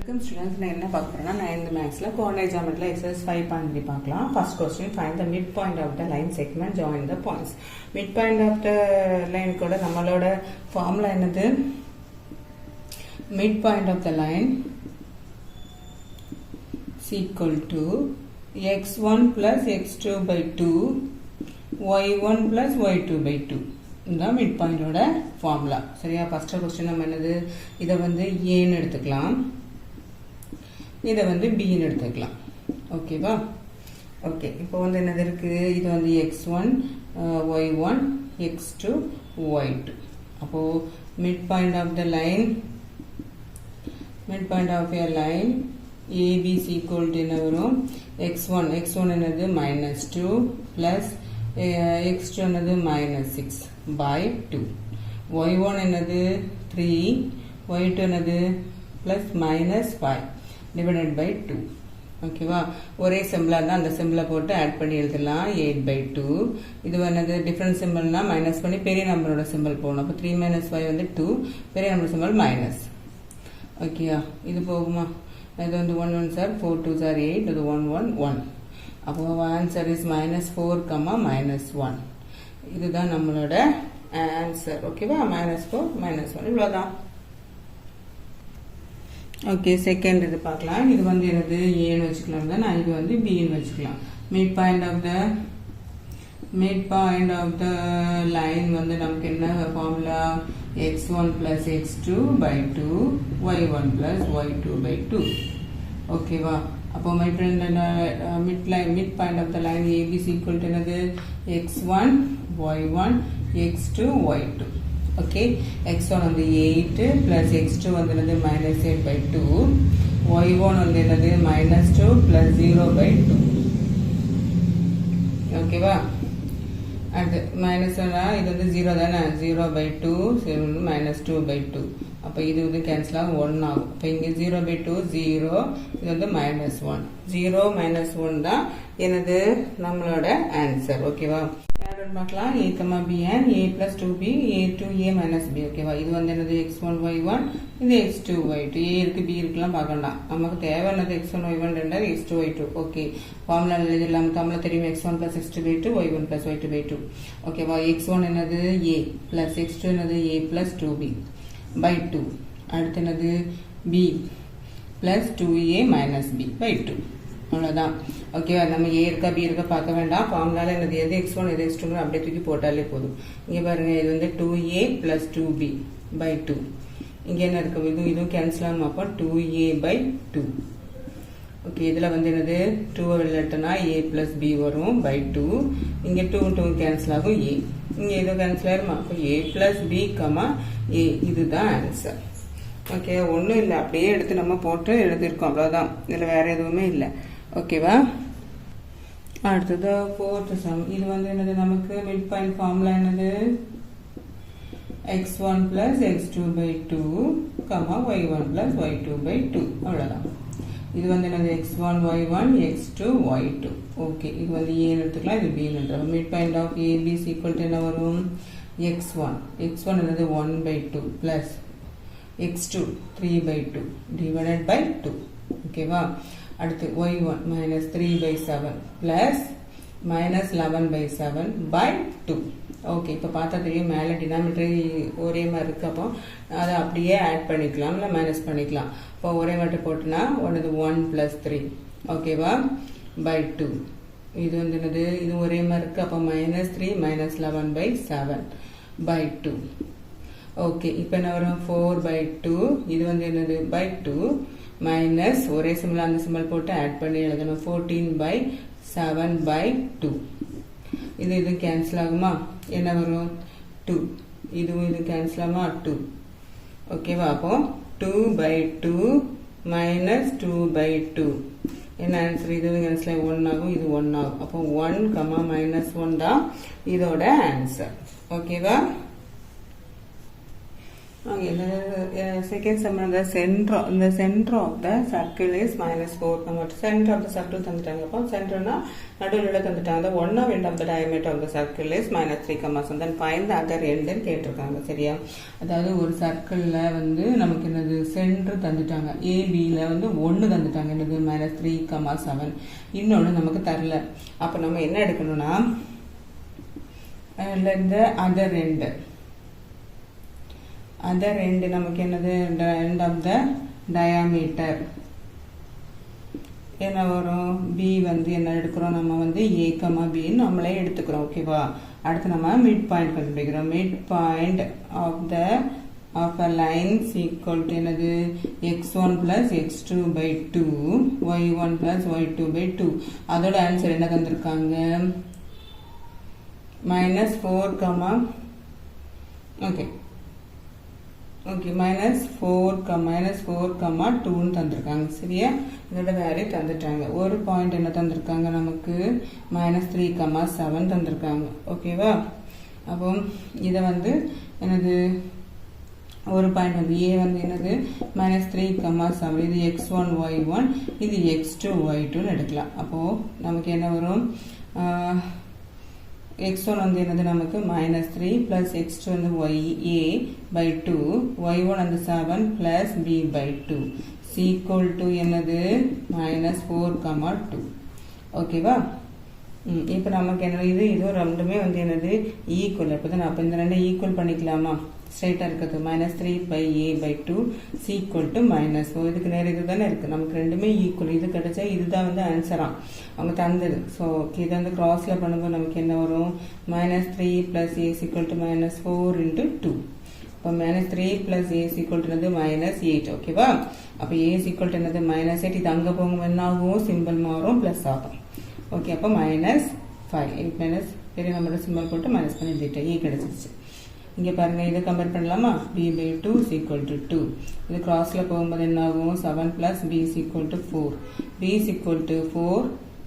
Welcome students, நான் என்ன பார்க்க போறேன்னா 9th mathsல coordinate geometry exercise 5.3 பார்க்கலாம். First question, find the midpoint of the line segment, join the points. Midpoint of the line கூட நம்மளோட formula என்னது? Midpoint of the line is equal to x1 plus x2 by 2 y1 plus y2 by 2. இந்த midpoint ஓட formula. சரியா? first question நம்ம என்னது? இதை வந்து a ன்னு எடுத்துக்கலாம். இதை வந்து b ன்னு எடுத்துக்கலாம். ஓகேவா? ஓகே. இப்போ வந்து என்னது இருக்கு? இது வந்து x1 y1 x2 y2. அப்போ midpoint of the line AB is equal to என்ன வரும்? x1 என்னது -2 plus x2 என்னது -6 by 2. y1 என்னது 3 y2 என்னது plus -5 divided by 2. ஓகேவா? ஒரே சிம்பிளா இருந்தா அந்த சிம்பிளை போட்டு ஆட் பண்ணி எழுதலாம். 8 by 2. இது என்னது டிஃபரன்ஸ் சிம்பிள்னா மைனஸ் பண்ணி பெரிய நம்பரோட சிம்பிள் போடணும். அப்போ 3 minus 5 வந்து 2, பெரிய நம்பர் சிம்பிள் மைனஸ். ஓகேயா? இது போகுமா? இது வந்து 1 1 சார் 4 2 சார் 8, இது 1 1 1. அப்போ ஆன்சர் இஸ் -4, -1. இதுதான் நம்மளோட ஆன்சர். ஓகேவா? -4 -1 இவ்வளவுதான். ஓகே, செகண்ட் இது பார்க்கலாம். இது வந்து என்னது a ன்னு வச்சுக்கலாம் தான். இது வந்து b ன்னு வச்சுக்கலாம். midpoint of the line வந்து நமக்கு என்ன formula? x1 plus x2 by 2 y1 plus y2 by 2. ஓகேவா? அப்போ midpoint of the line AB is equal to என்னது? x1 y1 x2 y2. Okay, x1 வந்து 8 plus x2 வந்து என்னது -8 by 2, y1 வந்து என்னது -2 plus 0 by 2. ஓகேவா? அது -1 இது வந்து 0 தானே, 0 by 2 -2 by 2. அப்போ இது வந்து கேன்சல் ஆகும், 1 ஆகும். அப்போ இங்கே 0 by 2 0, இது வந்து -1. 0 -1 தான் என்னது நம்மளோட ஆன்சர். ஓகேவா? பார்க்கலாம். a, b and a plus 2b, a to a minus b. ஓகேவா? இது வந்து என்னது x1 y1, இது x2 y2. a இருக்கு b இருக்குலாம் பார்க்கலாம். நமக்கு தேவையானது x1 y1 ரெண்டாவது x2 y2. ஓகே, ஃபார்முலா எழுதிடலாம். தமிழ்ல தெரியும் x1 plus x2 by 2 y1 plus y2 by 2. ஓகேவா? x1 என்னது a plus x2 என்னது a plus 2b by 2. அடுத்து என்னது b plus 2a minus b by 2. அவ்வளோதான். ஓகேவா? நம்ம ஏ இருக்கா பி இருக்கா பார்க்க வேண்டாம். ஃபார்முலால என்னது எது x1 எது x2 அப்படியே தூக்கி போட்டாலே போதும். இங்கே பாருங்க, இது வந்து 2a plus 2b by 2. இங்கே என்ன இருக்கு? இதுவும் கேன்சல் ஆகும். அப்போ 2a by 2. ஓகே, இதில் வந்து என்னது 2 வெளியிட்டனா a plus b வரும் by 2. இங்கே 2 கேன்சல் ஆகும் a. இங்கே இது கேன்சல் ஆயிருமா? அப்போ a plus b, a. இதுதான் ஆன்சர். ஓகே, ஒன்றும் இல்லை, அப்படியே எடுத்து நம்ம போட்டு எழுதியிருக்கோம். அவ்வளோதான். இதில் வேற எதுவுமே இல்லை. ஓகேவா? அடுத்தது 4th சம். இது வந்து என்னது நமக்கு மிட் பாயிண்ட் ஃபார்முலா என்னது? x1 plus x2 by 2, y1 plus y2 by 2. அவ்வளோதான். இது வந்து என்னது x1 y1 x2 y2. Okay, இது வந்து a எடுத்துக்கலாம், இது b எடுத்துக்கலாம். Mid point of AB is equal to என்ன வரும்? x1 என்னது 1 by 2 plus x2 3 by 2 divided by 2. ஓகேவா? அடுத்து y1 -3 by 7 plus -11 by 7 by 2. Okay, இப்போ பார்த்தா தெரியும் மேலே டினாமினேட்டர் ஒரே மாதிரி இருக்கு. அப்போ அதை அப்படியே ஆட் பண்ணிக்கலாம், இல்லை மைனஸ் பண்ணிக்கலாம். இப்போ ஒரே மட்டும் போட்டுனா ஒன்று 1 plus 3. ஓகேவா? by 2. இது வந்து என்னது? இது ஒரே மாதிரி இருக்கு. அப்போ -3 -11 by 7 by 2. ஓகே, இப்போ என்ன வரும்? 4 by 2. இது வந்து என்னது by 2 மைனஸ் ஒரே சிம்பிள் அந்த சிம்பிள் போட்டு ஆட் பண்ணி எழுதணும். 14 by 7 by 2. இது கேன்சல் ஆகுமா? என்ன வரும்? 2. இது கேன்சல் ஆகுமா? 2. ஓகேவா? அப்போ 2 by 2 minus 2 by 2. என்ன ஆன்சர்? இது கேன்சல் ஆகி 1 ஆகும், இது 1 ஆகும். அப்போ 1, -1 தான் இதோட ஆன்சர். ஓகேவா? The second sum, the center of the circle is minus 4. Center of the circle thandittaanga. Center na naduvula thandittaanga. The one end of the diameter of the circle is minus 3, so then find the other end and கேட்டிருக்காங்க. சரியா? அதாவது ஒரு சர்க்கிள்ல வந்து நமக்கு என்னது centre தந்துட்டாங்க. AB ல வந்து 1 தந்துட்டாங்க. என்னது -3, 7. இன்னொன்னு நமக்கு தரல. அப்ப நம்ம என்ன எடுக்கணும்னா the other end நமக்கு என்னது end of the diameter என்ன வரும் b வந்து என்ன எடுக்கிறோம் நம்ம வந்து a, b நம்மளே எடுத்துக்கிறோம். ஓகேவா? அடுத்து நம்ம மிட் பாயிண்ட் கண்டுபிடிக்கிறோம். Mid point of a line is equal to என்னது x1 plus x2 by 2 y1 plus y2 by 2. அதோட ஆன்சர் என்ன தந்திருக்காங்க -4, -4, 2 தந்திருக்காங்க. சரியா? இதோட வேல்யூ தந்துட்டாங்க. ஒரு பாயிண்ட் என்ன தந்திருக்காங்க நமக்கு -3, 7 தந்திருக்காங்க. ஓகேவா? அப்போ இதை வந்து என்னது ஒரு பாயிண்ட் வந்து a வந்து என்னது -3, 7. இது x1 y1, இது x2 y2 எடுக்கலாம். அப்போ நமக்கு என்ன வரும் x1 வந்து என்னது நமக்கு -3 plus x2 வந்து a by 2, y1 வந்து 7 plus b by 2 is equal to என்னது -4, 2. ஓகேவா? இப்போ நமக்கு என்ன இது ரெண்டுமே வந்து என்னது ஈக்குவல். அப்பதான் அப்போ இந்த ரெண்டை ஈக்குவல் பண்ணிக்கலாமா? ஸ்ட்ரைட்டாக இருக்குது -3 by a by 2 is equal to -4. இதுக்கு நேரம் இது தானே இருக்குது. நமக்கு ரெண்டுமே ஈக்குவல். இது கிடைச்சா இதுதான் வந்து ஆன்சராக அவங்க தந்தது. ஸோ இதை வந்து கிராஸில் பண்ணும்போது நமக்கு என்ன வரும் -3 plus a is equal to -4 into 2. இப்போ -3 plus a is equal to என்னது -8. ஓகேவா? அப்போ a is equal to என்னது -8. இது அங்கே போகும் என்ன ஆகும் சிம்பிள் மாறும் ப்ளஸ் ஆகும். ஓகே, அப்போ -5 8 பெரிய நம்பரோட சிம்பிள் போட்டு மைனஸ் பண்ணி எழுதிட்டேன். ஏ கிடச்சிருச்சு. இங்கே பாருங்கள், இதை கம்பேர் பண்ணலாமா? b by 2 is equal to 2. இது கிராஸில் போகும்போது என்ன ஆகும் 7 plus b is equal to 4. b is equal to 4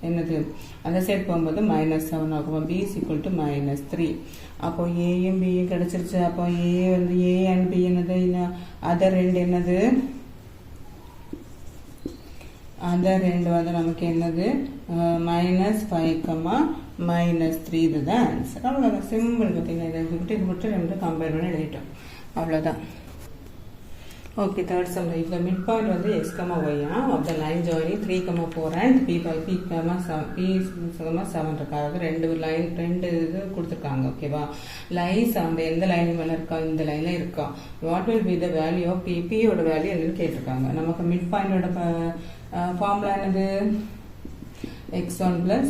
என்னது அந்த சைட் போகும்போது -7 ஆகும். b is equal to -3. அப்போ ஏயும் பியும் கிடச்சிருச்சு. அப்போ a வந்து a and b என்னது அதர் ரெண்டு என்னது அதர் ரெண்டு வந்து நமக்கு என்னது -5, -3. இதுதான் ஆன்சர். அவ்வளோதான், சிம்பிள். பார்த்தீங்கன்னா இதை விட்டு இது மட்டும் ரெண்டு கம்பேர் பண்ணி எழுதிட்டோம். அவ்வளோதான். Okay, third sum. இப்போ மிட் பாயிண்ட் வந்து x, y of the line joining 3, 4 and p 7 இருக்கா. அதாவது ரெண்டு இது கொடுத்துருக்காங்க. ஓகேவா? லைன்ஸ் அந்த எந்த லைன் மேலே இருக்கா? இந்த லைனில் இருக்கா. What will be the value of பியோட வேல்யூ என்னன்னு கேட்டிருக்காங்க. நமக்கு மிட் பாயிண்டோட ஃபார்முலா என்னது x1 plus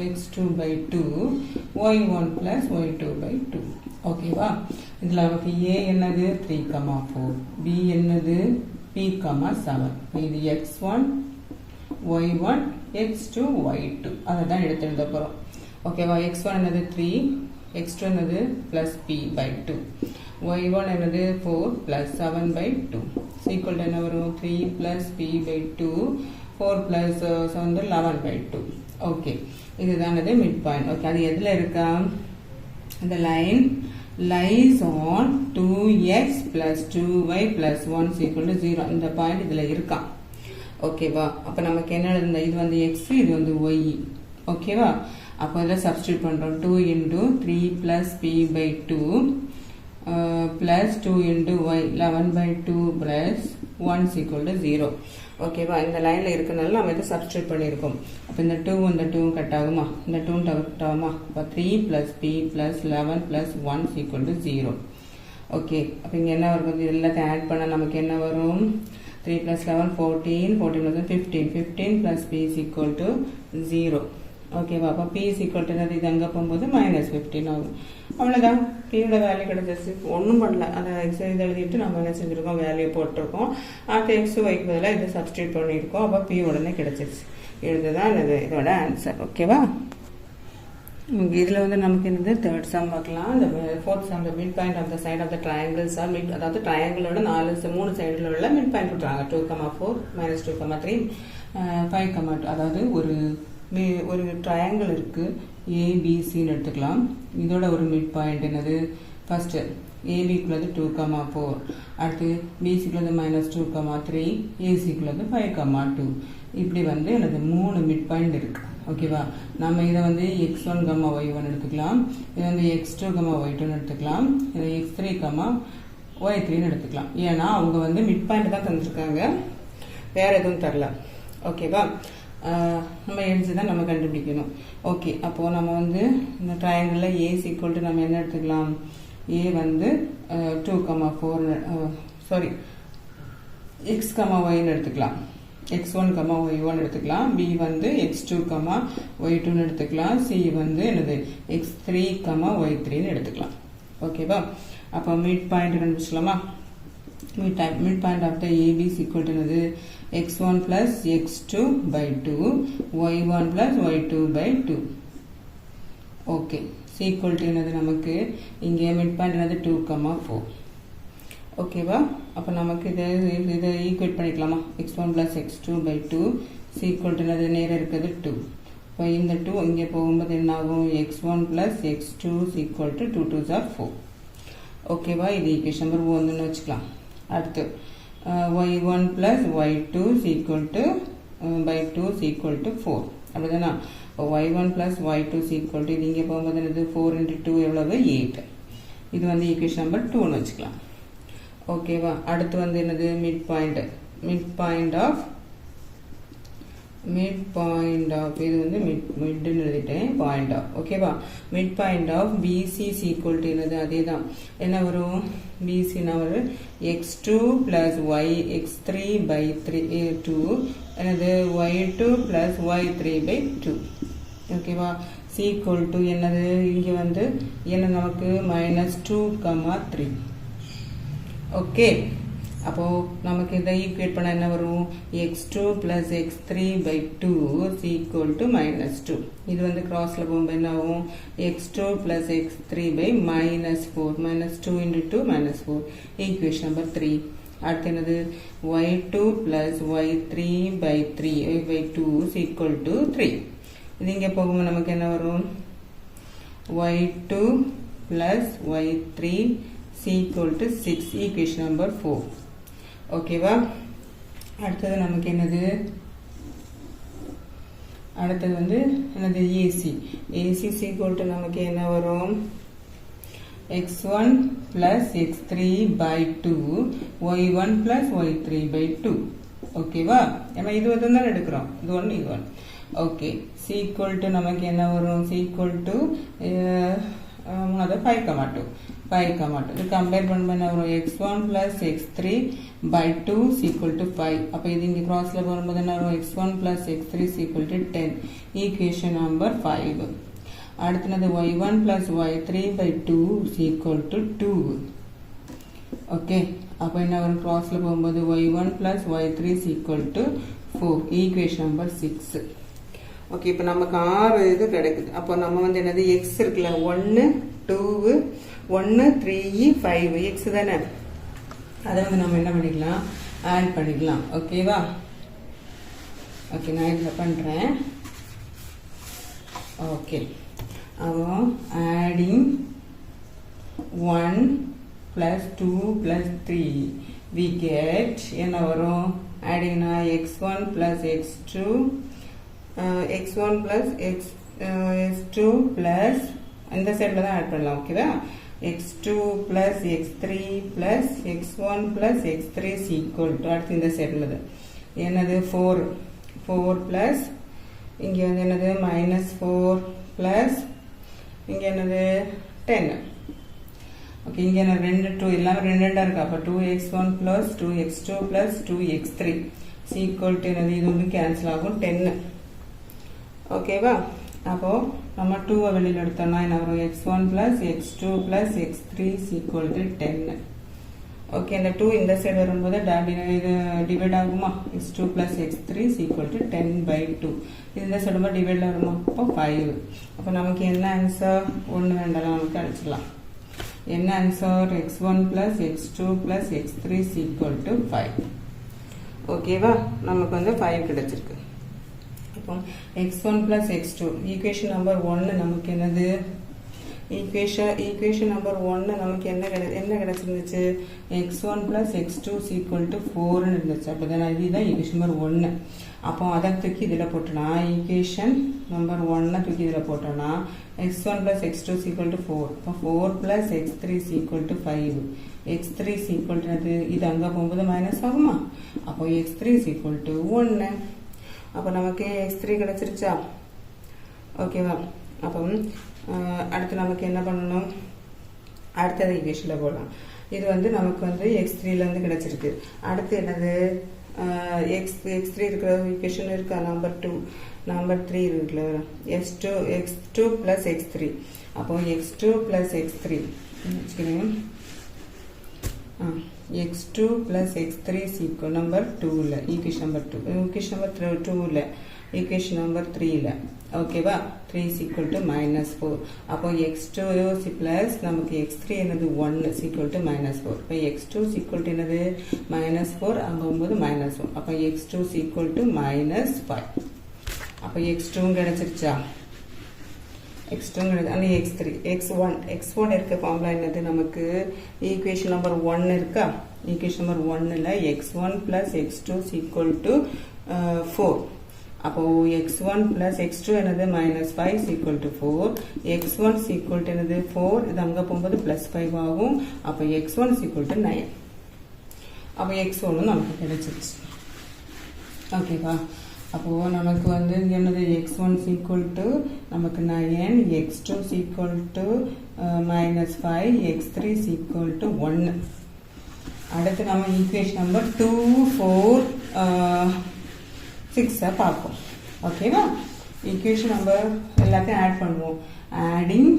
x2 by 2 y1 plus y2 by 2. ஓகேவா? இதில் நமக்கு a என்னது 3, 4, b என்னது p, 7. இது x1 y1 x2 y2 அதை தான் எடுத்து எழுத போகிறோம். ஓகேவா? x1 என்னது 3, x2 என்னது plus p by 2, y1 என்னது 4 plus 7 by 2 ஈக்குவல் என்ன வரும் 3 plus p by 2, 4 plus 7 11 by 2. Okay, இதுதானது மிட் பாயிண்ட். ஓகே, அது எதில் இருக்கா? இந்த line lies on 2x plus 2y plus 1 is equal to 0. இந்த பாயிண்ட் இதில் இருக்கா. ஓகேவா? அப்போ நமக்கு என்ன எழுதுனா இது வந்து x, இது வந்து y. ஓகேவா? அப்போ இதில் சப்ஸ்டியூட் பண்ணுறோம். 2 into 3 plus p by 2 plus 2 into y 11 by 2 plus 1 is equal to 0. ஓகேவா? இந்த லைனில் இருக்கிறனால நம்ம இதை சப்ஸ்டியூட் பண்ணியிருக்கோம். அப்போ இந்த 2 இந்த 2 கட் ஆகுமா? இந்த 2 கட் ஆகுமா? அப்போ 3 plus p plus 11 plus 1 is equal to 0. Okay, அப்போ இங்கே என்ன வரும்? எல்லாத்தையும் ஆட் பண்ணால் நமக்கு என்ன வரும்? 3 plus 11 14, 14 plus 15, 15 plus p is equal to 0. ஓகேவா? அப்போ p is equal to என்னது? இது அங்கே போகும்போது -15 ஆகும். அவ்வளோதான், பியோட வேல்யூ கிடச்சிருச்சு. ஒன்றும் பண்ணல, அதை எக்ஸசைஸ் எழுதிட்டு நம்ம என்ன செஞ்சுருக்கோம், வேல்யூ போட்டிருக்கோம். அடுத்து எக்ஸ் ஒய்க்கு பதிலாக இதை சப்ஸ்டியூட் பண்ணியிருக்கோம். அப்போ பி உடனே கிடச்சிருச்சு. இதுதான் இதோட ஆன்சர். ஓகேவா? இதில் வந்து நமக்கு என்னது தேர்ட் சம் பார்க்கலாம். இந்த fourth sum, mid point of the side of the triangles are mid, அதாவது ட்ரையாங்கிளோட 3 சைடில் உள்ள மிட் பாயிண்ட் கொடுத்துறாங்க. 2, 4 -2, 3 5, 2. அதாவது ஒரு ட்ரையாங்கிள் இருக்குது, ஏபிசின்னு எடுத்துக்கலாம். இதோட ஒரு மிட் பாயிண்ட் என்னது? ஃபர்ஸ்ட் AB க்குள்ளது 2,4 அடுத்து BC க்குள்ளது -2,3 AC க்குள்ளது 5,2 இப்படி வந்து எனது 3 மிட் பாயிண்ட் இருக்கு ஓகேவா நம்ம இதை வந்து x1, y1 எடுத்துக்கலாம் இது வந்து x2, y2 எடுத்துக்கலாம் இது x3, y3 எடுத்துக்கலாம் ஏன்னா அவங்க வந்து மிட் பாயிண்ட் தான் தந்துருக்காங்க வேற எதுவும் தரல ஓகேவா நம்ம எழுதி தான் நம்ம கண்டுபிடிக்கணும் ஓகே அப்போது நம்ம வந்து இந்த ட்ரையாங்கிளில் ஏஸ் ஈக்குவல் டு நம்ம என்ன எடுத்துக்கலாம் ஏ வந்து 2,4 சாரி எக்ஸ் ஒய்ன்னு எடுத்துக்கலாம் x1, y1 எடுத்துக்கலாம் பி வந்து x2, y2 எடுத்துக்கலாம் சி வந்து என்னது x3, y3 எடுத்துக்கலாம் ஓகேவா அப்போ மிட் பாயிண்ட் கண்டுபிடிச்சலாமா mid point of the AB equal to என்னது x1 plus x2 by 2 y1 plus y2 by 2 okay C equal to என்னது நமக்கு இங்கே மிட் பாயிண்ட் என்னது 2,4 ஓகேவா அப்போ நமக்கு இதை ஈக்குவேட் பண்ணிக்கலாமா x1 plus x2 by 2 C equal to என்னது நேரம் இருக்குது 2 இப்போ இந்த 2 இங்கே போகும்போது என்ன ஆகும் x1 plus x2 equal to 2 2s are 4 ஓகேவா இது ஈக்குவேஷன் நம்பர் 1ன்னு வச்சுக்கலாம் அடுத்து y1 plus y2 equal to by 2 equal to 4 அப்படிதானா y1 plus y2 equal to இது இங்கே போகும்போது என்னது 4 into 2 எவ்வளவு 8 இது வந்து ஈக்குவேஷன் நம்பர் 2ன்னு வச்சுக்கலாம் ஓகேவா அடுத்து வந்து என்னது மிட் பாயிண்ட் ஆஃப் இது வந்து மிட்னு எழுதிட்டேன் பாயிண்ட் ஆஃப் ஓகேவா mid point of B C equal to என்னது அதே தான் என்ன வரும் பிசினா ஒரு x2 plus x3 by 2 என்னது y2 plus y3 by 2 ஓகேவா சி ஈக்குவல் டு என்னது இங்கே வந்து என்ன நமக்கு -2,3 ஓகே அப்போ நமக்கு இதை ஈக்குவேட் பண்ண என்ன வரும் x2 plus x3 by 2 is equal to -2 இது வந்து கிராஸ்ல போகும்போது என்ன ஆகும் x2 plus x3 by -4 -2 into 2 -4 equation number 3 அடுத்து என்னது y2 plus y3 by 3 by 2 is equal to 3 இது இங்கே போகும்போது நமக்கு என்ன வரும் y2 plus y3 is equal to 6 equation number 4 ஓகேவா அடுத்தது நமக்கு என்னது அடுத்தது வந்து என்னது ஏசி equal to நமக்கு என்ன வரும் x1 plus x3 by 2 y1 plus y3 by 2 ஓகேவா ஏன்னா இது வந்து தான் எடுக்கிறோம் இது ஒன்று ஓகே சி ஈக்குவல் டு நமக்கு என்ன வரும் சி ஈக்குவல் டு 5,2 இது கம்பேர் பண்ண வரும் x1 plus x3 by 2 is equal to 5 அப்போ இது இங்கே கிராஸ்ல வரும்போது என்ன வரும் x1 plus x3 is equal to 10 equation number 5 அடுத்தது y1 plus y3 by 2 is equal to 2 okay அப்போ என்ன வரும் கிராஸ்ல போகும்போது y1 plus y3 is equal to 4 equation number 6 okay இப்போ நமக்கு 6 இது கிடைக்குது அப்போ நம்ம வந்து என்னது x இருக்குல்ல 1 2 1 3 5 x தானே அதை வந்து நம்ம என்ன பண்ணிக்கலாம் ஆட் பண்ணிக்கலாம் ஓகேவா ஓகே நான் இதில் பண்ணுறேன் ஓகே அவன் adding 1 plus 2 plus 3 we get என்ன வரும் ஆடிங்னா x1 plus x2 x1 plus x2 plus இந்த சைடில் தான் ஆட் பண்ணலாம் ஓகேவா x2 plus x3 plus x1 plus x3 is equal to அடுத்து இந்த சைடில் என்னது 4 plus இங்கே வந்து என்னது -4 plus இங்கே என்னது 10 ஓகே இங்கே என்ன 2 எல்லாமே 2 இருக்கு அப்போ 2x1 plus 2x2 plus 2x3 is equal to என்னது இது வந்து கேன்சல் ஆகும் 10 ஓகேவா அப்போ நம்ம 2 வெளியில் எடுத்தோம்னா என்ன வரும் x1 plus x2 plus x3 is equal to 10 okay இந்த 2 இந்த சைடு வரும்போது இது டிவைட் ஆகுமா x2 plus x3 is equal to 10 by 2 இந்த சைடு டிவைட்ல வருமா அப்போ 5 அப்போ நமக்கு என்ன ஆன்சர் ஒன்று வேண்டாம் நமக்கு அடிச்சிடலாம் என்ன answer x1 plus x2 plus x3 is equal to 5 ஓகேவா நமக்கு வந்து 5 கிடைச்சிருக்கு இப்போ x1 plus x2 equation number 1 நமக்கு என்னது ஈக்குவேஷன் நம்பர் 1 நமக்கு என்ன கிடைச்சிருந்துச்சு x1 plus x2 is equal to 4 இருந்துச்சு. அப்போ இதுதான் ஈக்குவேஷன் நம்பர் 1. அப்போ அதை தூக்கி இதில் போட்டோன்னா ஈக்குவேஷன் நம்பர் 1 தூக்கி இதில் போட்டோன்னா x1 plus x2 is equal to 4. அப்போ 4 plus x3 is equal to 5. x3 is equal to இது அங்கே போகும்போது மைனஸ் ஆகுமா? அப்போ x3 is equal to 1. அப்போ நமக்கு x3 கிடைச்சிருச்சா? ஓகேவா? அப்போ அடுத்து நமக்கு என்ன பண்ணணும்? அடுத்தது ஈக்குவேஷனில் போடலாம். இது நமக்கு x3லேருந்து கிடைச்சிருக்கு. அடுத்து என்னது? x3 இருக்கிற ஈக்குவேஷன் இருக்கா? நம்பர் 3 இருக்குல்ல, x2 plus x3. அப்போ x2 plus x3 x2 plus x3 is equal number 2 equation number 2 equation number 2 equation number 3 ஓகேவா? 3 is equal to minus 4. அப்போ x2 plus நமக்கு x3 என்னது 1 is equal to minus 4. அப்போ x2 is equal to என்னது minus 4, அங்கே போகும்போது minus 1. அப்போ x2 is equal to minus 5. அப்போ x2 கிடைச்சிருச்சா? x2 x3 x1 இருக்க ஃபார்முலா என்னது? நமக்கு ஈக்குவேஷன் நம்பர் 1 இருக்கா? ஈக்குவேஷன் நம்பர் 1ல x1 plus x2 is equal to 4. அப்போ x1 plus x2 என்னது minus 5 is equal to 4. x1 is equal to என்னது 4, இது அங்கே போகும்போது plus 5 ஆகும். அப்போ x1 is equal to 9. அப்போ x1 நமக்கு கிடைச்சிருச்சு. ஓகேவா? அப்போ நமக்கு என்னது x1 is equal to நமக்கு 9, x2 is equal to minus 5, x3 is equal to 1. அடுத்து நம்ம ஈக்குவேஷன் நம்பர் 2, 4, 6 பார்ப்போம். ஓகேவா? ஈக்குவேஷன் நம்பர் எல்லாத்தையும் ஆட் பண்ணுவோம். ஆடிங்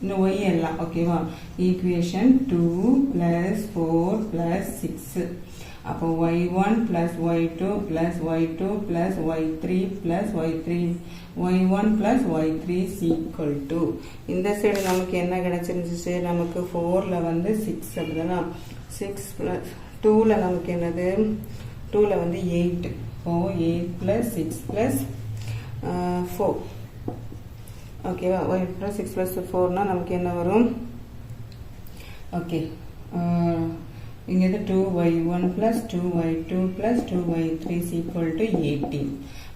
இந்த ஒய் எல்லாம். ஓகேவா? Equation 2 plus 4 plus 6. அப்போ y1 plus y2 plus y2 plus y3 plus y1 plus y3 is equal to இந்த சைடு நமக்கு என்ன கிடைச்சிருந்துச்சு? நமக்கு 4ல 6 அப்படிதானா? 6 plus 2ல நமக்கு என்னது? 2ல 8. இப்போ 8 plus 6 plus 4. ஓகேவா? 8 plus 6 plus 4னா நமக்கு என்ன வரும்? ஓகே, இங்கே 2y1 plus 2y2 plus 2y3 is equal to 18.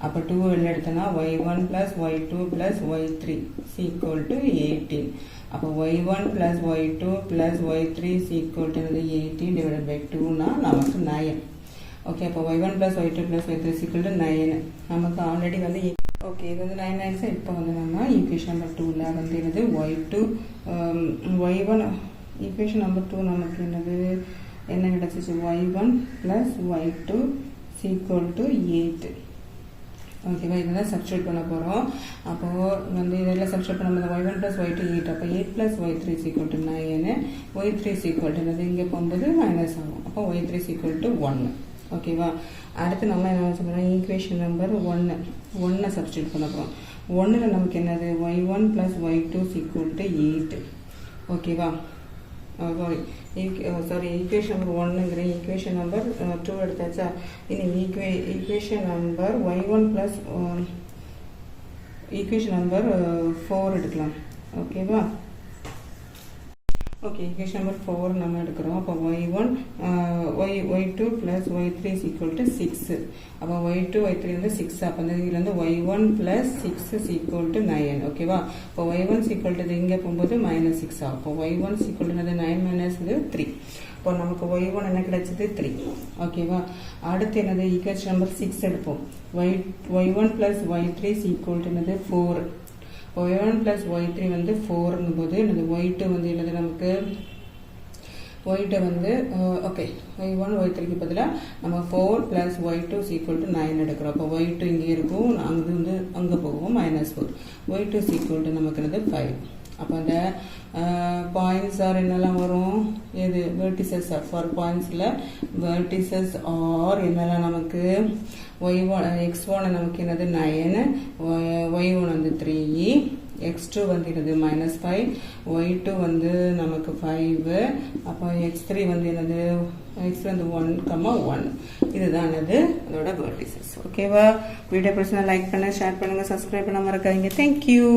அப்போ 2 வெளில எடுத்தோன்னா y1 plus y2 plus y3 is equal to 18. அப்போ y1 plus y2 plus y3 is equal to 18 divided by 2னா நமக்கு 9. ஓகே, அப்போ y1 plus y2 plus y3 is equal to 9. நமக்கு already okay, இது 9 9. இப்போ நம்ம ஈக்குவேஷன் நம்பர் 2ல என்னது y2 y1 equation number 2 நமக்கு என்னது என்ன கிடைச்சிச்சு? y1 plus y2 is equal to 8. ஓகேவா? இதுதான் சப்ஸ்டியூட் பண்ண போகிறோம். அப்போது இதெல்லாம் சப்ஸ்டியூட் பண்ணும்போது y1 plus y2 8. அப்போ 8 plus y3 is equal to 9. y3 is equal to என்னது? இங்கே போகும்போது மைனஸ் ஆகும். அப்போ y3 is equal to 1. ஓகேவா? அடுத்து நம்ம என்ன வச்சுக்கணும்? ஈக்குவேஷன் நம்பர் 1 சப்ஸ்டியூட் பண்ண போகிறோம். 1ல் நமக்கு என்னது? y1 plus y2 is equal to 8. ஓகேவா? சாரி ஈக்குவேஷன் நம்பர் 1ங்கிற ஈக்குவேஷன் நம்பர் 2 எடுத்தாச்சா? இனி equation number y1 plus equation number 4 எடுக்கலாம். ஓகேவா? ஓகே, ஈக்குவேஷன் நம்பர் 4 நம்ம எடுக்கிறோம். அப்போ y2 plus y3 is equal to 6. அப்போ y2 y3 6. அப்போ இதுலேருந்து y1 plus 6 is equal to 9. ஓகேவா? இப்போ y1 is equal to இங்கே போகும்போது minus 6 ஆகும். அப்போ y1 is equal to 9 minus 3. இப்போ நமக்கு y1 என்ன கிடைச்சது? 3. ஓகேவா? அடுத்து என்னது? ஈக்குவேஷன் நம்பர் 6 எடுப்போம். y1 plus y3 is equal to 4. y1 plus y3 4ங்கும் போது என்னது? y2 என்னது? நமக்கு y2 ஓகே, y1 y3க்கு பதிலாக நம்ம 4 plus y2 is equal to 9 எடுக்கிறோம். அப்போ y2 இங்கே இருக்கும், அங்கே போகும் -4. y2 is equal to நமக்கு என்னது? 5. அப்போ அந்த பாயிண்ட்ஸ் ஆர் என்னெல்லாம் வரும்? எது? வெர்டிசஸ் ஃபார் பாயிண்ட்ஸில் வெர்டிசஸ் ஆர் என்னெல்லாம் நமக்கு? y1 x1 நமக்கு என்னது? 9, y1 3, x2 என்னது? -5, y2 நமக்கு 5. அப்போ x3 என்னது? x 1, இதுதான் என்னது? அதோட வெர்டிசஸ். ஓகேவா? வீடியோ பிடிச்சா லைக் பண்ணுங்க, ஷேர் பண்ணுங்க, சப்ஸ்கிரைப் பண்ண மறக்காதீங்க. தேங்க்யூ.